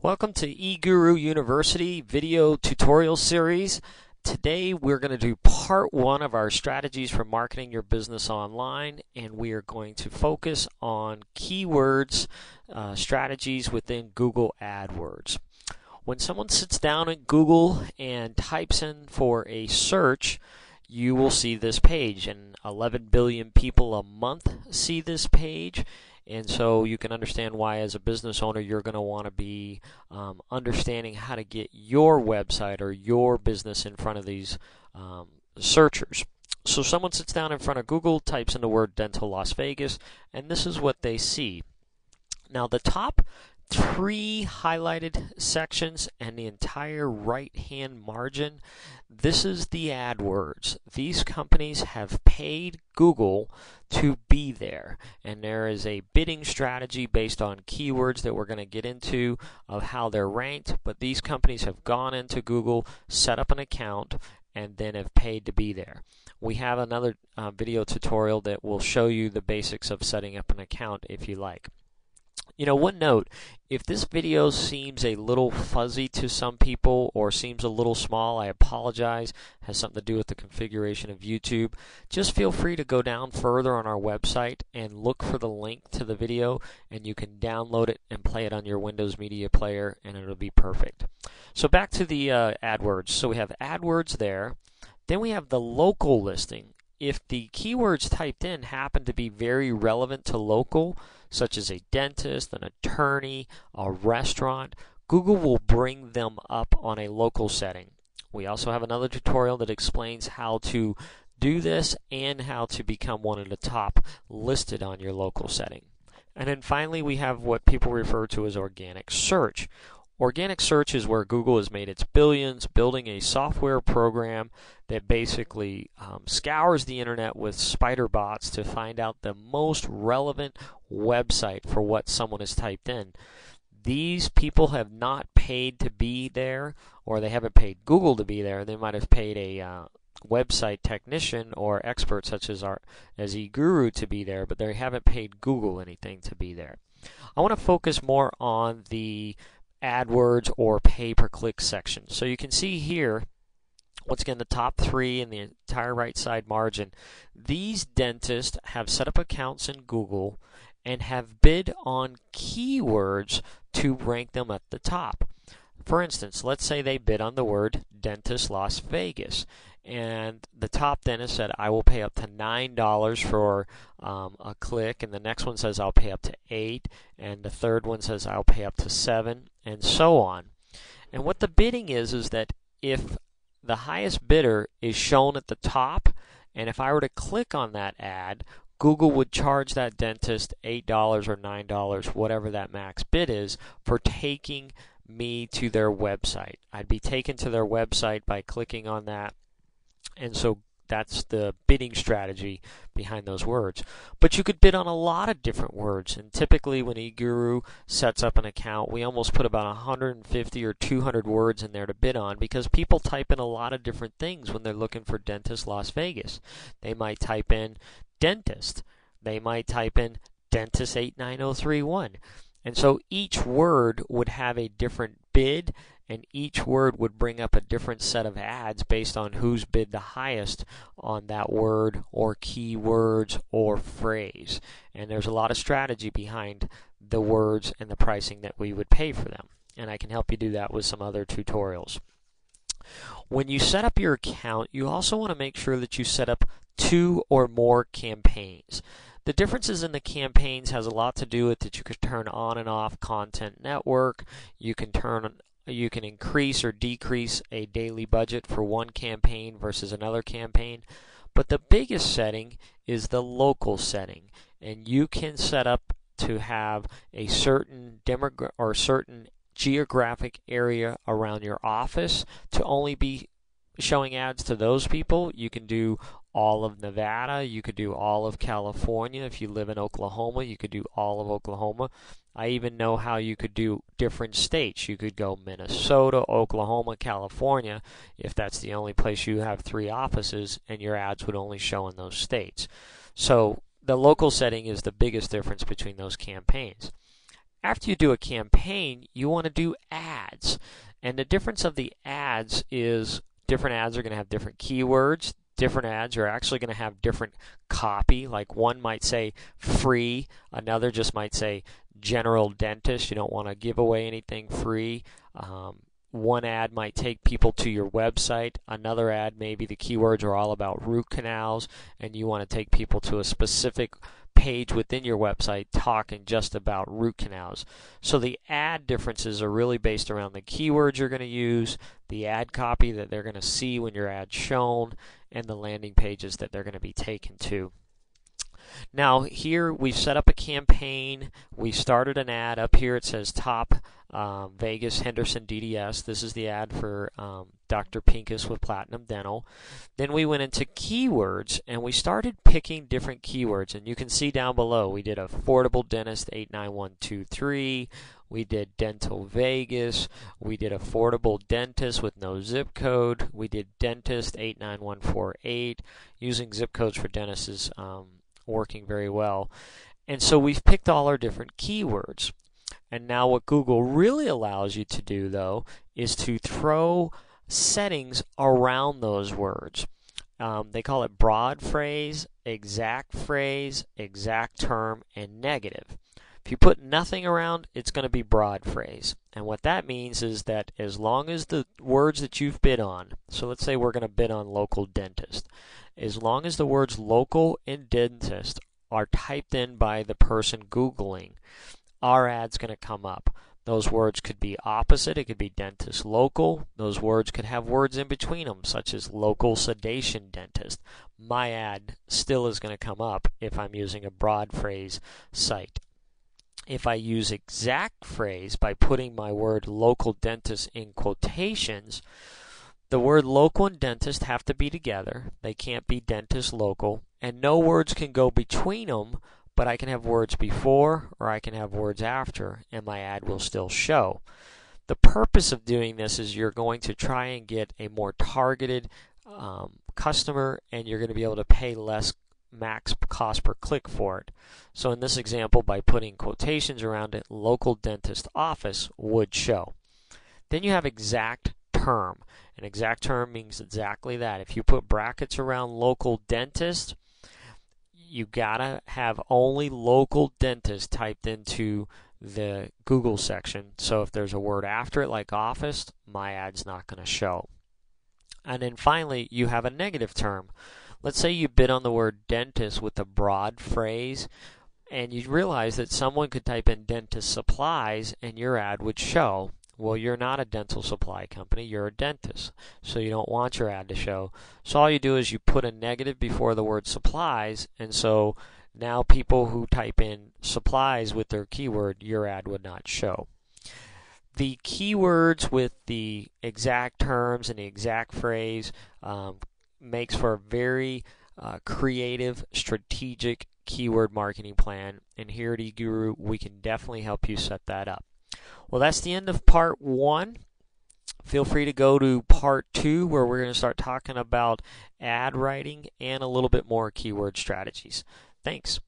Welcome to eGuru University video tutorial series. Today we're going to do part one of our strategies for marketing your business online, and we are going to focus on keywords strategies within Google Adwords. When someone sits down at Google and types in for a search, you will see this page, and 11 billion people a month see this page. And so you can understand why, as a business owner, you're going to want to be understanding how to get your website or your business in front of these searchers. So someone sits down in front of Google, types in the word dental Las Vegas, and this is what they see. Now, the top three highlighted sections and the entire right-hand margin, this is the AdWords. These companies have paid Google to be there, and there is a bidding strategy based on keywords that we're going to get into of how they're ranked, but these companies have gone into Google, set up an account, and then have paid to be there. We have another video tutorial that will show you the basics of setting up an account if you like. You know, one note, if this video seems a little fuzzy to some people or seems a little small, I apologize. It has something to do with the configuration of YouTube. Just feel free to go down further on our website and look for the link to the video, and you can download it and play it on your Windows Media Player, and it'll be perfect. So back to the AdWords. So we have AdWords there. Then we have the local listing. If the keywords typed in happen to be very relevant to local, such as a dentist, an attorney, a restaurant, Google will bring them up on a local setting. We also have another tutorial that explains how to do this and how to become one of the top listed on your local setting. And then finally, we have what people refer to as organic search. Organic search is where Google has made its billions building a software program that basically scours the internet with spider bots to find out the most relevant website for what someone has typed in. These people have not paid to be there, or they haven't paid Google to be there. They might have paid a website technician or expert such as eGuru to be there, but they haven't paid Google anything to be there. I want to focus more on the AdWords or pay-per-click section. So you can see here, once again, the top three in the entire right side margin. These dentists have set up accounts in Google and have bid on keywords to rank them at the top. For instance, let's say they bid on the word dentist Las Vegas, and the top dentist said, I will pay up to $9 for a click, and the next one says I'll pay up to $8, and the third one says I'll pay up to $7, and so on. And what the bidding is that if the highest bidder is shown at the top, and if I were to click on that ad, Google would charge that dentist $8 or $9, whatever that max bid is, for taking me to their website. I'd be taken to their website by clicking on that. And so that's the bidding strategy behind those words. But you could bid on a lot of different words, and typically when eGuru sets up an account, we almost put about 150 or 200 words in there to bid on, because people type in a lot of different things when they're looking for dentist Las Vegas. They might type in dentist. They might type in dentist 89031. And so each word would have a different bid, and each word would bring up a different set of ads based on who's bid the highest on that word or keywords or phrase. And there's a lot of strategy behind the words and the pricing that we would pay for them. And I can help you do that with some other tutorials. When you set up your account, you also want to make sure that you set up 2 or more campaigns. The differences in the campaigns has a lot to do with that you could turn on and off content network. You can increase or decrease a daily budget for one campaign versus another campaign. But the biggest setting is the local setting, and you can set up to have a certain certain geographic area around your office to only be showing ads to those people. You can do all of Nevada, you could do all of California. If you live in Oklahoma, you could do all of Oklahoma. I even know how you could do different states. You could go Minnesota, Oklahoma, California, if that's the only place you have 3 offices, and your ads would only show in those states. So the local setting is the biggest difference between those campaigns. After you do a campaign, you want to do ads. And the difference of the ads is different ads are going to have different keywords. Different ads are actually going to have different copy. Like one might say free, another just might say general dentist. You don't want to give away anything free. One ad might take people to your website. Another ad, maybe the keywords are all about root canals, and you want to take people to a specific page within your website talking just about root canals. So the ad differences are really based around the keywords you're going to use, the ad copy that they're going to see when your ad's shown, and the landing pages that they're going to be taken to. Now here we've set up a campaign. We started an ad. Up here it says top Vegas Henderson DDS. This is the ad for Dr. Pincus with Platinum Dental. Then we went into keywords and we started picking different keywords, and you can see down below we did affordable dentist 89123, we did dental Vegas, we did affordable dentist with no zip code, we did dentist 89148. Using zip codes for dentists is working very well. And so we've picked all our different keywords. And now what Google really allows you to do, though, is to throw settings around those words. They call it broad phrase, exact term, and negative. If you put nothing around, it's going to be broad phrase. And what that means is that as long as the words that you've bid on, so let's say we're going to bid on local dentist, as long as the words local and dentist are typed in by the person Googling, our ad's going to come up. Those words could be opposite. It could be dentist local. Those words could have words in between them, such as local sedation dentist. My ad still is going to come up if I'm using a broad phrase site. If I use exact phrase by putting my word local dentist in quotations, the word local and dentist have to be together. They can't be dentist local, and no words can go between them, but I can have words before or I can have words after, and my ad will still show. The purpose of doing this is you're going to try and get a more targeted customer, and you're going to be able to pay less max cost per click for it. So in this example, by putting quotations around it, local dentist office would show. Then you have exact term. An exact term means exactly that. If you put brackets around local dentist, you gotta have only local dentist typed into the Google section. So if there's a word after it like office, my ad's not going to show. And then finally, you have a negative term. Let's say you bid on the word dentist with a broad phrase, and you realize that someone could type in dentist supplies and your ad would show. Well, you're not a dental supply company, you're a dentist, so you don't want your ad to show. So all you do is you put a negative before the word supplies, and so now people who type in supplies with their keyword, your ad would not show. The keywords with the exact terms and the exact phrase makes for a very creative, strategic keyword marketing plan, and here at eGuru we can definitely help you set that up. Well, that's the end of part 1. Feel free to go to part 2, where we're going to start talking about ad writing and a little bit more keyword strategies. Thanks.